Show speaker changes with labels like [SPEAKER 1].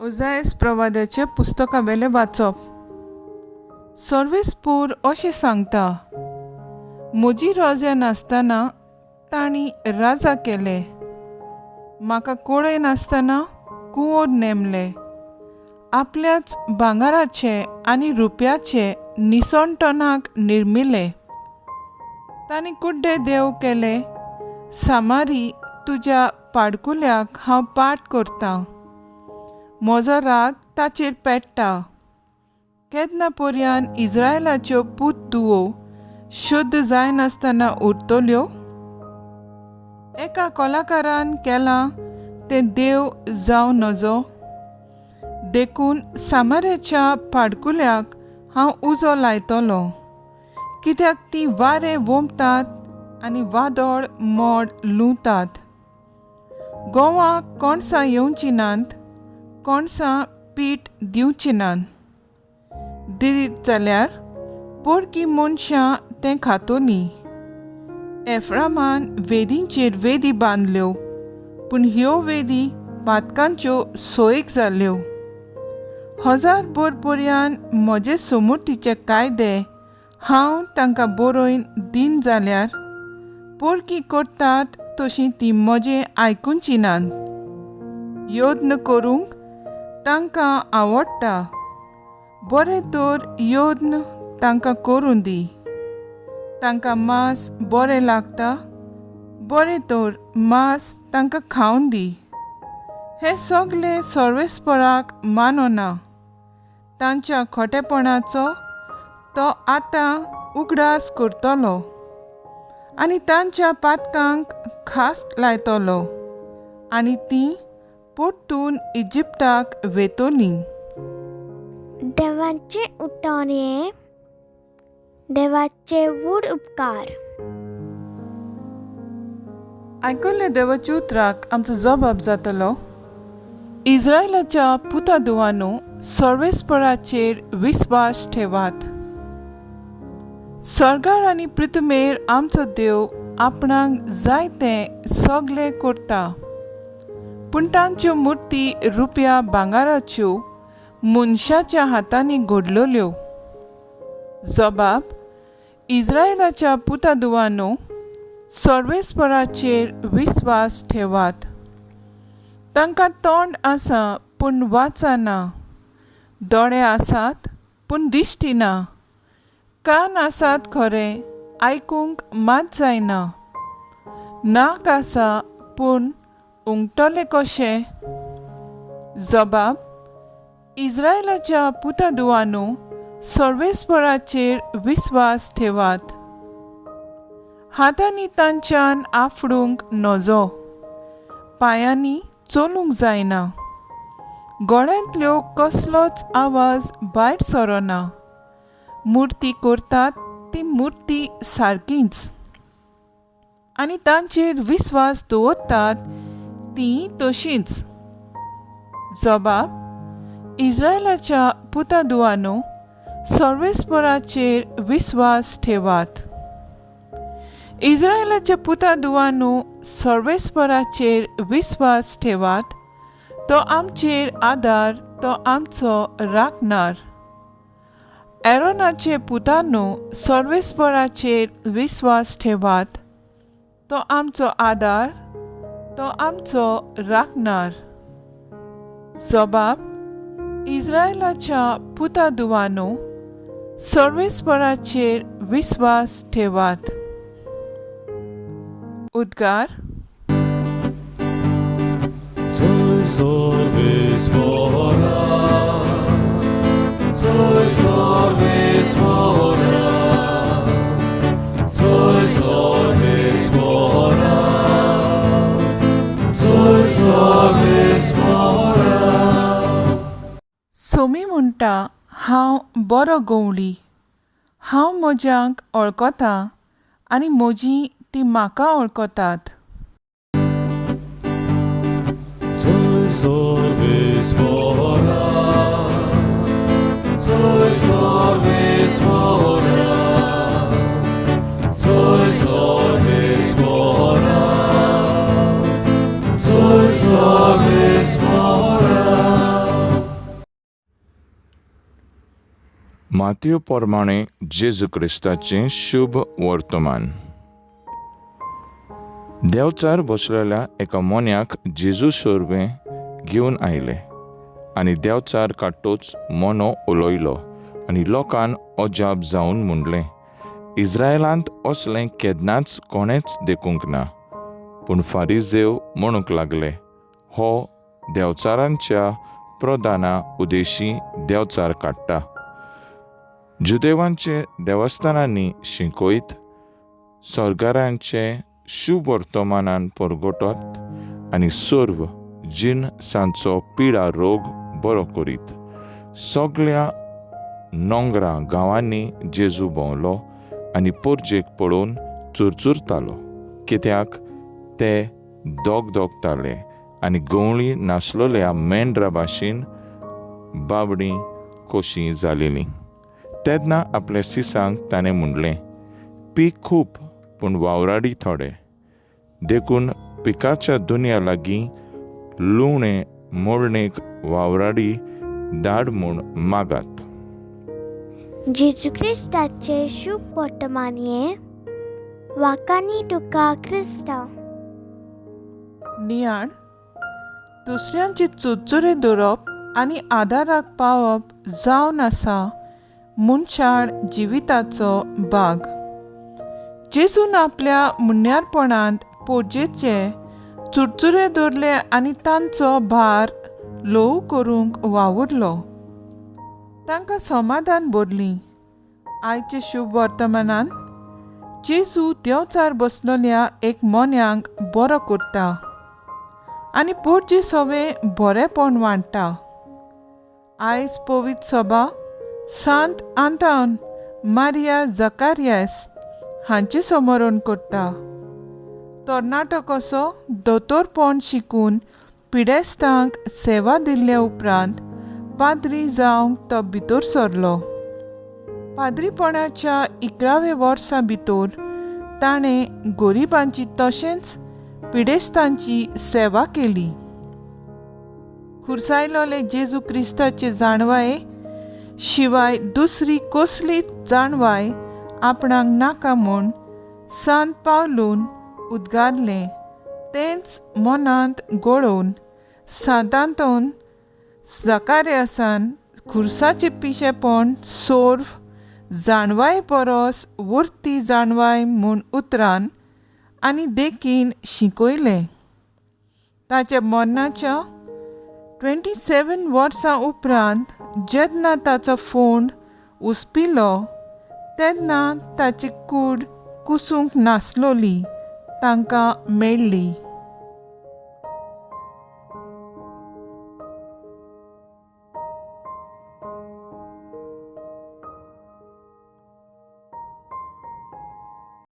[SPEAKER 1] उजायस प्रवादाचे पुस्तकावेले वाचप. सर्वेस्पूर अशें सांगता, म्हजी राजा नासतना तांणी राजा केले, म्हाका कोडे नासतना कुंवर नेमले. आपल्याच भांगाराचे आनी रुप्याचे निसणटणाक निर्मिले. तांणी कुड्डे देव केले, सामारी तुज्या पाडकुल्याक हांव पाट करतां. म्हजो राग ताचेर पेट्टा. केन्ना पर्यान इस्रायलाच्यो पूत धुवो शुद्ध जायनासतना उरतल्यो? एका कलाकारान केलां तें देव जावं नजो. देखून सामाऱ्याच्या पाडकुल्याक हांव उजो लायतलो, कित्याक तीं वारें वोंबतात आनी वादळ मोड लुंवतात. गोवाक कोणसां येवची नात, कोणसां पीठ दिवची नात. दित जाल्यार पोरकी मनशां तें खातोलीं. एफ्रामान वेदींचेर वेदी बांदल्यो, पूण ह्यो वेदी पातकांच्यो सोयेक जाल्यो. 1000 पर्यान म्हजे समृद्धीचे कायदे हांव तांकां बरोवन दीन जाल्यार पोरकी करतात तशीं तीं म्हजें आयकुची नात. योद्न करूंक तांकां आवडटा, बरें तर योद्न तांकां करूं दी. तांकां मांस बरें लागता, बरें तर मांस तांकां खावन दी. हे सगळे सर्वेस्पराक मानना. तांच्या खोटेपणाचो तो आतां उगडास करतलो आनी तांच्या पातकांक खास लायतलो, आनी तीं परतून इजिप्ताक वेतलीं.
[SPEAKER 2] देवाचे उठणे, देवाचे वूड उपकार.
[SPEAKER 1] आयकल्ल्या देवाच्या उतराक आमचो जबाब जातलो, इस्रायलाच्या पुतादुवांनो, सर्वेस्पराचेर विस्वास ठेवात. सर्गार आनी पृथ्वीमेर आमचो देव आपणाक जाय तें सगळें करता, पूण तांच्यो मुर्ती रुपया भांगाराच्यो मनशाच्या हातांनी घडलोल्यो. जबाब: इस्रायलाच्या पुतादुवांनो, सर्वेस्पराचेर विस्वास ठेवात. तांकां तोंड आसा पूण वाचना, दोळे आसात पूण दिश्टी ना, कान आसात खरें, आयकूंक मात जायना, नाक आसा पूण उंगटले कशे. जबाब: इस्रायलाच्या पुतादुवांनो, सर्वेस्पराचेर विस्वास ठेवात. हातांनी तांच्यान आफडूंक नजो, पांयांनी चलूंक जायना. गोळ्यांतल्यो कसलोच आवाज भायर सरना. मुर्ती करतात ती मुर्ती सारकीच, आनी तांचेर विस्वास दवरतात ती तशींच. जबाब: इस्रायलाच्या पुतादुवांनो, सर्वेस्पराचेर विस्वास ठेवात. इस्रायलाच्या पुतादुवांनो, सर्वेस्पराचेर विस्वास ठेवात. तो आमचेर आदार, तो आमचो राखणार. एरोनाचे पुतांनो, सर्वेस्पराचेर विस्वास ठेवात. तो आमचो आदार, तो आमचो राखणार. जबाब: इस्रायलाच्या पुतादुवांनो, सर्वेस्पराचेर विस्वास ठेवात. उद्गार.
[SPEAKER 3] Soy सर्वेस्परा, soy सर्वेस्परा, soy सर्वेस्परा, soy सर्वेस्परा.
[SPEAKER 1] Somi म्हणटा, हांव बरो गवळी. हांव म्हज्यांक वळखतां आनी म्हजीं तीं म्हाका वळखतात.
[SPEAKER 3] Soy सर्वेस्परा, soy सर्वेस्परा, soy सर्वेस्परा, soy सर्वेस्परा.
[SPEAKER 4] मातयो प्रमाणे जेजू क्रिस्ताचें शुभ वर्तमान. देंवचार बसलेल्या एका मोन्याक जेजू सोर्बें घेवन आयले आनी देंवचार काडटोच मोनो उलोयलो आनी लोकांन अजाप जावन म्हणलें, इस्रायलांत असलें केन्नाच कोणेंच देखूंक ना. पूण फारिजेव म्हणूंक लागले, हो देंवचारांच्या प्रधाना उदेशी देंवचार काडटा. जुदेवांचे देवस्थानांनी शिकोयत, सर्गारांचे शुभ वर्तमानान परगटत आनी सोर्व जीन सांचो पिडा रोग बरो करीत. सगळ्या नोंगरा गांवांनी जेजू भोंवलो आनी पोरजेक पळोवन चुरचुरतालो, कित्याक ते दोगताले आनी गवळी नासलोल्या मेंढरा भाशेन बाबडीं कोशी जालेलीं. तेन्ना आपल्या सिसांक ताणें म्हणलें, पीक खूब पूण वावराडी थोडे. देखून पिकाच्या दुनया लागीं लुवणे मोडणेक वावराडी धाड म्हूण मागात.
[SPEAKER 2] जेजू क्रिस्ताचे शुभ वर्तमान हे वाकानी तुका क्रिस्ता.
[SPEAKER 1] नियाळ, दुसऱ्यांची चुरचुरे दवरप आनी आदाराक पावप जावन आसा मनशाळ जिविताचो भाग. जेजून आपल्या मुन्यारपणांत पोरजेचे चुरचुरे दवरले आनी तांचो भार ल्हव करूंक वावुरलो. तांकां समाधान भरलीं. आयचे शुभ वर्तमानान जेजू देंवचार बसलोल्या एक मोन्यांक बरो करता आनी पोरजे सवें बरेपण वांटता. आयज पवित्र सभा सांत आंतान मारिया जकारियास हांचे समरण करता. तरणाटो कसो दोतोरपण शिकून पिडेस्तांक सेवा दिल्ले उपरांत पाद्री जावंक तो भितर सरलो. पाद्रीपणाच्या 11व्या वर्सा भितर ताणें गोरिबांची तशेंच पिडेस्तांची सेवा केली. खुर्सायलोले जेजू क्रिस्ताचे जाणवाये शिवाय दुसरी कसलीच जाणवाय आपणाक नाका म्हूण सांत पावलून उद्गारलें. तेंच मनांत घडोवन सांतांतोन जकारियासान खुर्साचें पिशेपण सोर्व जाणवाय परस वर्ती जाणवाय म्हूण उतरान आनी देखीन शिकयलें. ताच्या मरणाच्या 27 वर्सां उपरांत जेन्ना ताचो फोंड उस्पिलो तेन्ना ताची कूड कुसूंक नासलोली तांकां मेळ्ळी.